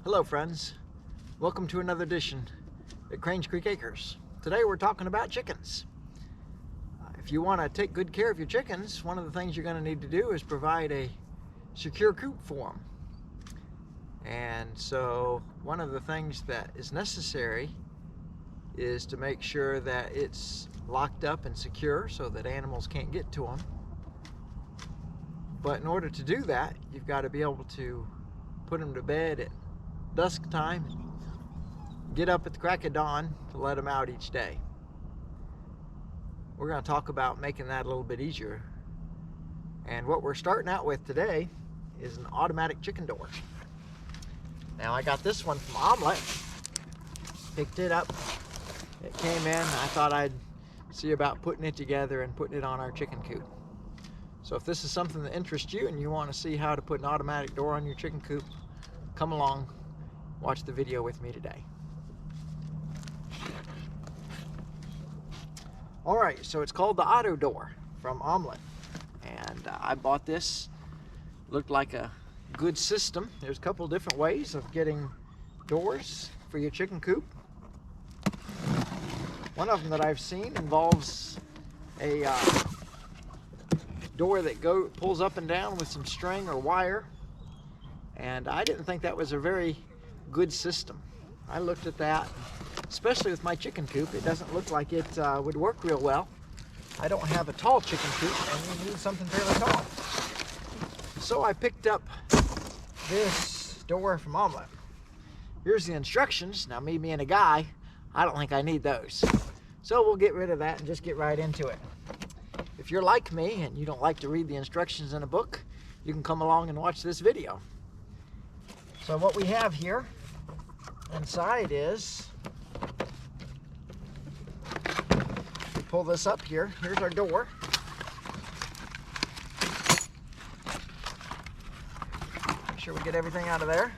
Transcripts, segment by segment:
Hello friends, welcome to another edition at Cranes Creek Acres. Today we're talking about chickens. If you want to take good care of your chickens, one of the things you're going to need to do is provide a secure coop for them. And so one of the things that is necessary is to make sure that it's locked up and secure so that animals can't get to them. But in order to do that, you've got to be able to put them to bed at dusk time, get up at the crack of dawn to let them out each day. We're going to talk about making that a little bit easier. And what we're starting out with today is an automatic chicken door. Now I got this one from Omlet, picked it up, it came in, I thought I'd see about putting it together and putting it on our chicken coop. So if this is something that interests you and you want to see how to put an automatic door on your chicken coop, come along, watch the video with me today. Alright, so it's called the Auto Door from Omlet. And I bought this, looked like a good system. There's a couple different ways of getting doors for your chicken coop. One of them that I've seen involves a door that pulls up and down with some string or wire, and I didn't think that was a very good system. I looked at that, especially with my chicken coop. It doesn't look like it would work real well. I don't have a tall chicken coop and you need something fairly tall. So I picked up this door from Omlet. Here's the instructions. Now me being a guy, I don't think I need those. So we'll get rid of that and just get right into it. If you're like me and you don't like to read the instructions in a book, you can come along and watch this video. So what we have here inside is, we pull this up here, here's our door. Make sure we get everything out of there.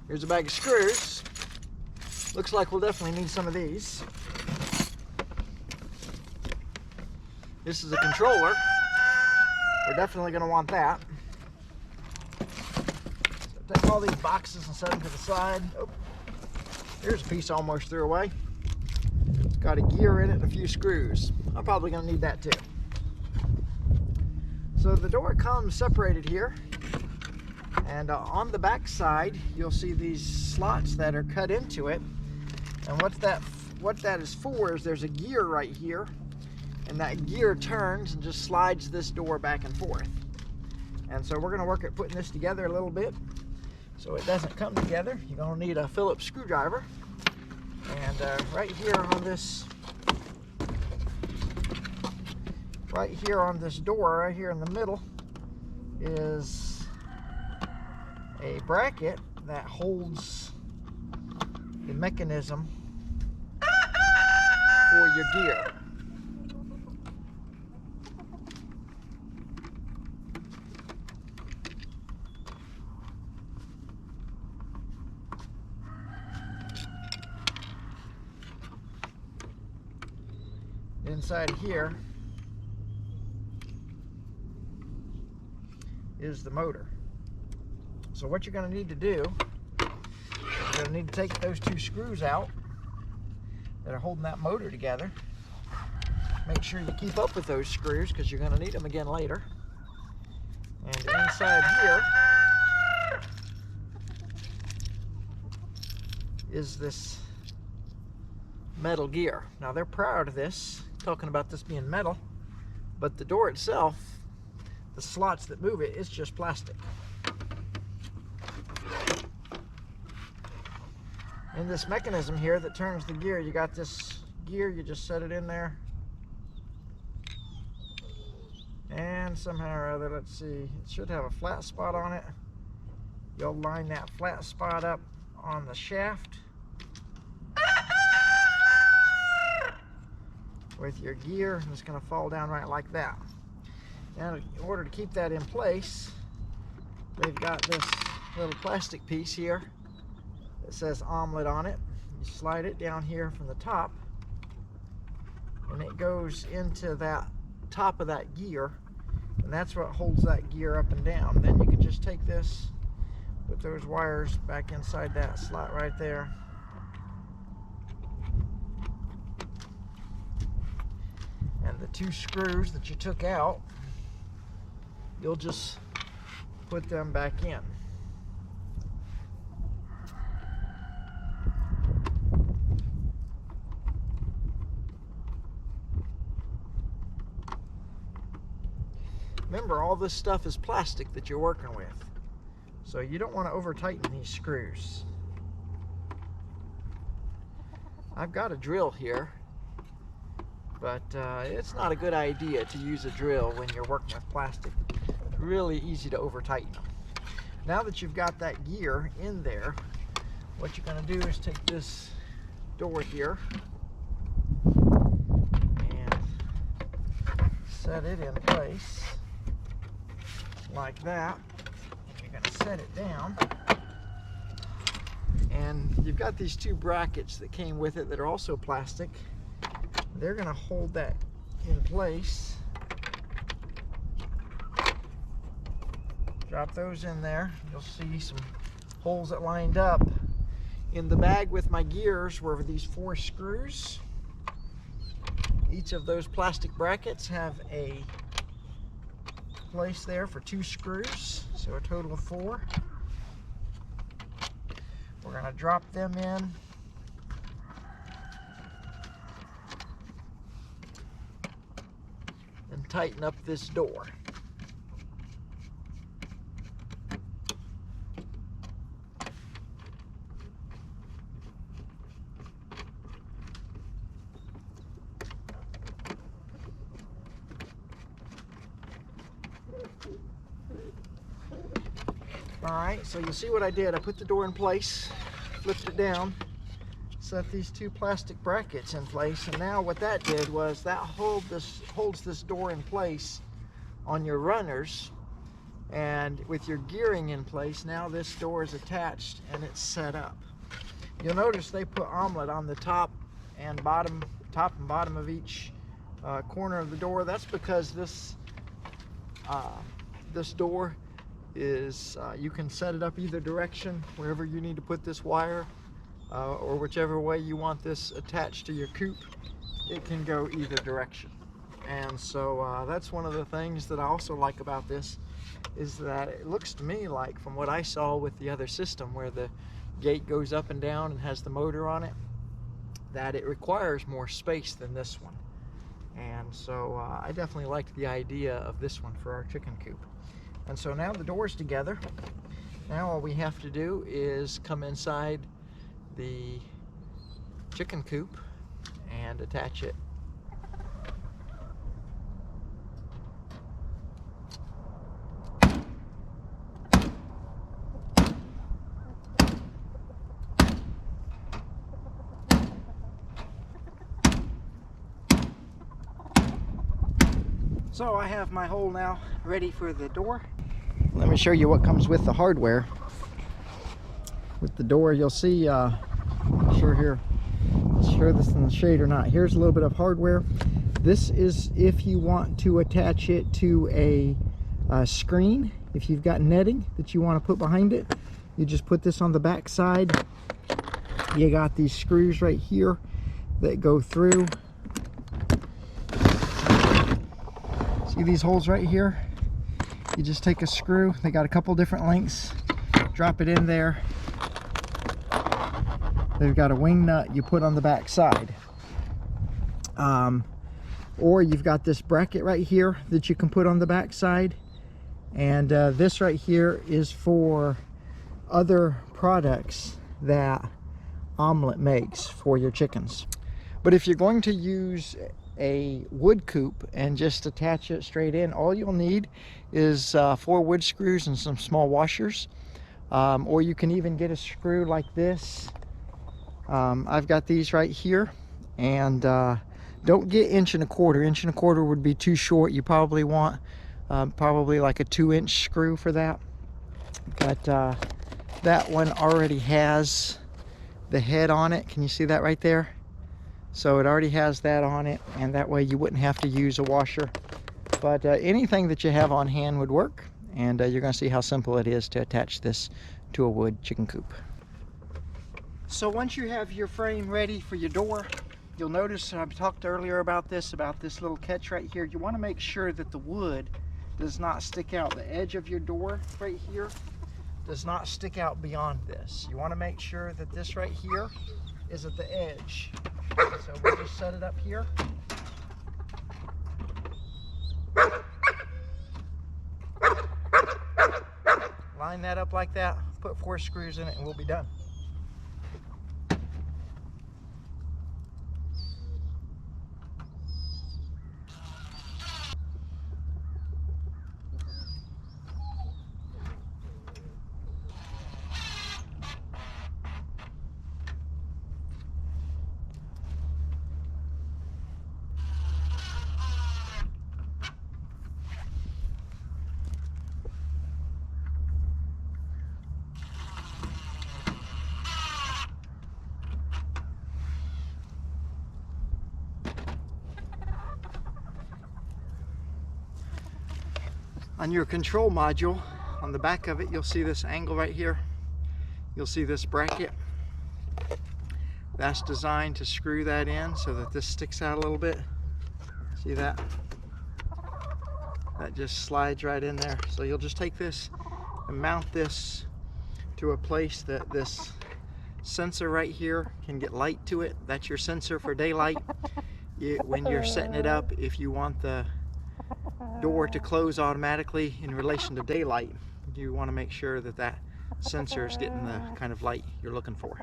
Here's a bag of screws. Looks like we'll definitely need some of these. This is a controller. We're definitely going to want that. So take all these boxes and set them to the side. Oh, here's a piece I almost threw away. It's got a gear in it and a few screws. I'm probably going to need that too. So the door comes separated here. And on the back side, you'll see these slots that are cut into it. And what that is for is there's a gear right here. And that gear turns and just slides this door back and forth. And so we're going to work at putting this together a little bit so it doesn't come together. You're going to need a Phillips screwdriver. And right here on this door, right here in the middle, is a bracket that holds the mechanism for your gear. Inside here is the motor. So what you're going to need to do, you're going to need to take those two screws out that are holding that motor together. Make sure you keep up with those screws because you're going to need them again later. And inside here is this metal gear. Now they're proud of this, talking about this being metal, but the door itself, the slots that move it, is just plastic. In this mechanism here that turns the gear, you got this gear, you just set it in there. And somehow or other, let's see, it should have a flat spot on it. You'll line that flat spot up on the shaft with your gear, and it's going to fall down right like that. Now, in order to keep that in place, they've got this little plastic piece here that says Omlet on it. You slide it down here from the top, and it goes into that top of that gear, And that's what holds that gear up and down. Then you can just take this, put those wires back inside that slot right there. And the 2 screws that you took out, you'll just put them back in. Remember, all this stuff is plastic that you're working with, so you don't want to over tighten these screws. I've got a drill here, but it's not a good idea to use a drill when you're working with plastic. It's really easy to over tighten them. Now that you've got that gear in there, what you're going to do is take this door here and set it in place like that. You're going to set it down, and you've got these 2 brackets that came with it that are also plastic. They're going to hold that in place. Drop those in there. You'll see some holes that lined up. In the bag with my gears were these 4 screws. Each of those plastic brackets have a place there for 2 screws, so a total of 4. We're going to drop them in. And tighten up this door. Alright, so you'll see what I did. I put the door in place, flipped it down, set these 2 plastic brackets in place, and now what that did was that holds this door in place on your runners, and with your gearing in place, now this door is attached and it's set up. You'll notice they put Omlet on the top and bottom of each corner of the door. That's because this door is you can set it up either direction, wherever you need to put this wire, or whichever way you want this attached to your coop. It can go either direction. And so that's one of the things that I also like about this, is that it looks to me like, from what I saw with the other system where the gate goes up and down and has the motor on it, that it requires more space than this one. And so I definitely liked the idea of this one for our chicken coop. And so now the door's together. Now all we have to do is come inside the chicken coop and attach it. So I have my hole now ready for the door. Let me show you what comes with the hardware. With the door, you'll see, not sure this in the shade or not. Here's a little bit of hardware. This is if you want to attach it to a screen. If you've got netting that you want to put behind it, you just put this on the back side. You got these screws right here that go through. See these holes right here? You just take a screw. They got a couple different lengths. Drop it in there. They've got a wing nut you put on the back side. Or you've got this bracket right here that you can put on the back side. And this right here is for other products that Omlet makes for your chickens. But if you're going to use a wood coop and just attach it straight in, all you'll need is 4 wood screws and some small washers. Or you can even get a screw like this. I've got these right here, and don't get 1 1/4 inch. 1 1/4 would be too short. You probably want probably like a 2-inch screw for that. But that one already has the head on it. Can you see that right there? So it already has that on it, and that way you wouldn't have to use a washer. But anything that you have on hand would work, and you're going to see how simple it is to attach this to a wood chicken coop. So once you have your frame ready for your door, you'll notice I talked earlier about this little catch right here. You want to make sure that the wood does not stick out. The edge of your door right here does not stick out beyond this. You want to make sure that this right here is at the edge. So we'll just set it up here. Line that up like that, put 4 screws in it, and we'll be done. On your control module, on the back of it, you'll see this angle right here. You'll see this bracket. That's designed to screw that in so that this sticks out a little bit. See that? That just slides right in there. So you'll just take this and mount this to a place that this sensor right here can get light to it. That's your sensor for daylight. When you're setting it up, if you want the door to close automatically in relation to daylight, you want to make sure that that sensor is getting the kind of light you're looking for.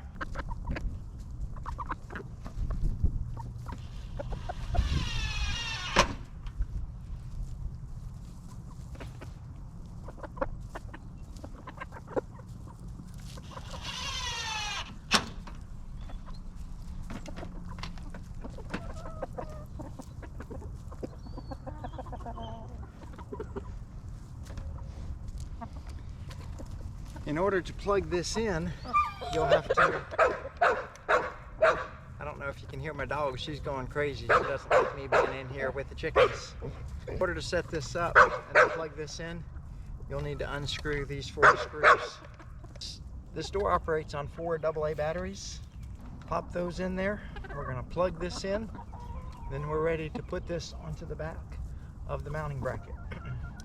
In order to plug this in, you'll have to, I don't know if you can hear my dog, she's going crazy. She doesn't like me being in here with the chickens. In order to set this up and plug this in, you'll need to unscrew these 4 screws. This door operates on 4 AA batteries. Pop those in there. We're going to plug this in. Then we're ready to put this onto the back of the mounting bracket.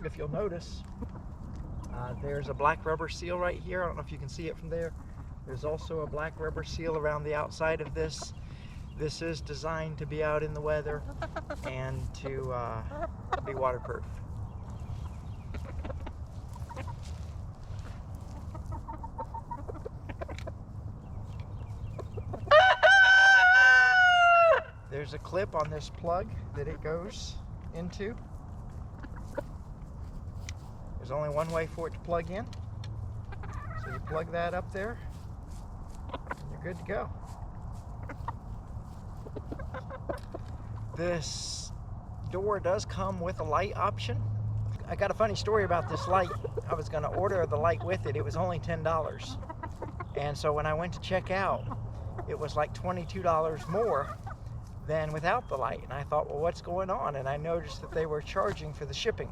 If you'll notice, there's a black rubber seal right here. I don't know if you can see it from there. There's also a black rubber seal around the outside of this. This is designed to be out in the weather and to be waterproof. There's a clip on this plug that it goes into. There's only one way for it to plug in. So you plug that up there, and you're good to go. This door does come with a light option. I got a funny story about this light. I was going to order the light with it. It was only $10. And so when I went to check out, it was like $22 more than without the light. And I thought, well, what's going on? And I noticed that they were charging for the shipping.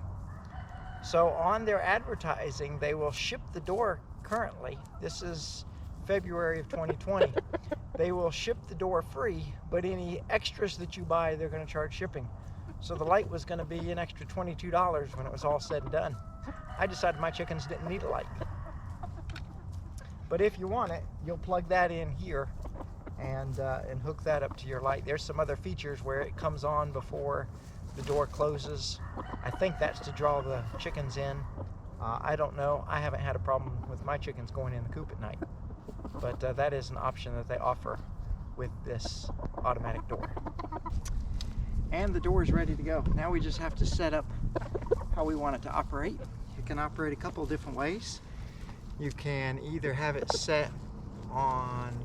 So on their advertising, they will ship the door currently. This is February of 2020. They will ship the door free, but any extras that you buy, they're going to charge shipping. So the light was going to be an extra $22 when it was all said and done. I decided my chickens didn't need a light. But if you want it, you'll plug that in here and hook that up to your light. There's some other features where it comes on before the door closes. I think that's to draw the chickens in. I don't know. I haven't had a problem with my chickens going in the coop at night. But that is an option that they offer with this automatic door. And the door is ready to go. Now we just have to set up how we want it to operate. You can operate a couple of different ways. You can either have it set on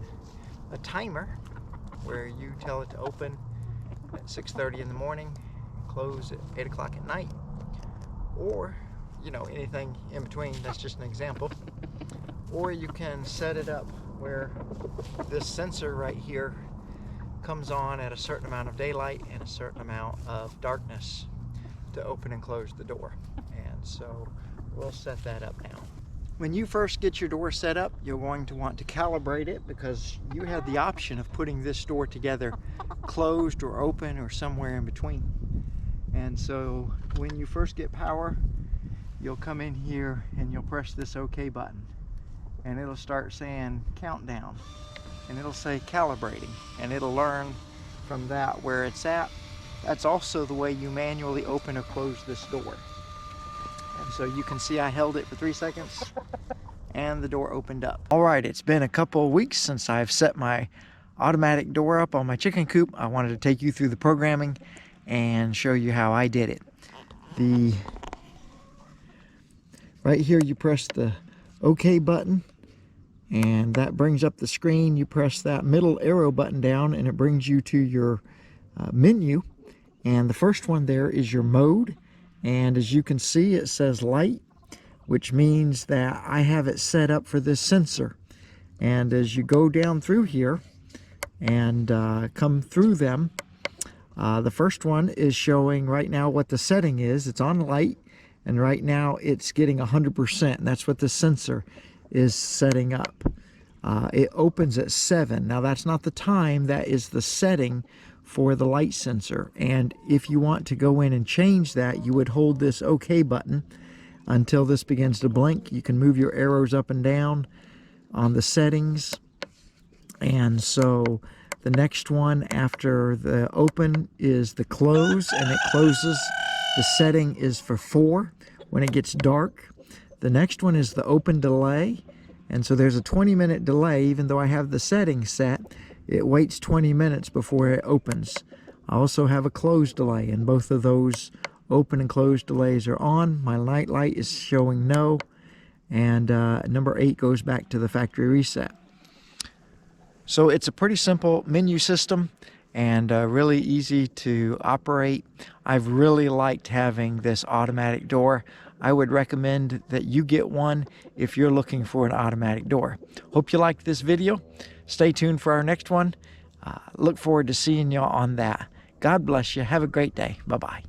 a timer where you tell it to open at 6:30 in the morning, close at 8 o'clock at night, or anything in between. That's just an example. Or you can set it up where this sensor right here comes on at a certain amount of daylight and a certain amount of darkness to open and close the door. And so we'll set that up now. When you first get your door set up, you're going to want to calibrate it, because you have the option of putting this door together closed or open or somewhere in between. And so when you first get power, you'll come in here and you'll press this OK button, and it'll start saying countdown, and it'll say calibrating, and it'll learn from that where it's at. That's also the way you manually open or close this door. And so you can see I held it for 3 seconds and the door opened up. All right, it's been a couple of weeks since I've set my automatic door up on my chicken coop. I wanted to take you through the programming and show you how I did it. Right here you press the OK button, and that brings up the screen. You press that middle arrow button down and it brings you to your menu. And the first one there is your mode. And as you can see, it says light, which means that I have it set up for this sensor. And as you go down through here and come through them, the first one is showing right now what the setting is. It's on light, and right now it's getting 100%. And that's what the sensor is setting up. It opens at 7. Now that's not the time, that is the setting for the light sensor. And if you want to go in and change that, you would hold this OK button until this begins to blink. You can move your arrows up and down on the settings. And so the next one after the open is the close, and it closes. The setting is for 4 when it gets dark. The next one is the open delay, and so there's a 20-minute delay. Even though I have the setting set, it waits 20 minutes before it opens. I also have a close delay, and both of those open and close delays are on. My night light is showing no, and number 8 goes back to the factory reset. So it's a pretty simple menu system and really easy to operate. I've really liked having this automatic door. I would recommend that you get one if you're looking for an automatic door. Hope you liked this video. Stay tuned for our next one. Look forward to seeing you on that. God bless you. Have a great day. Bye-bye.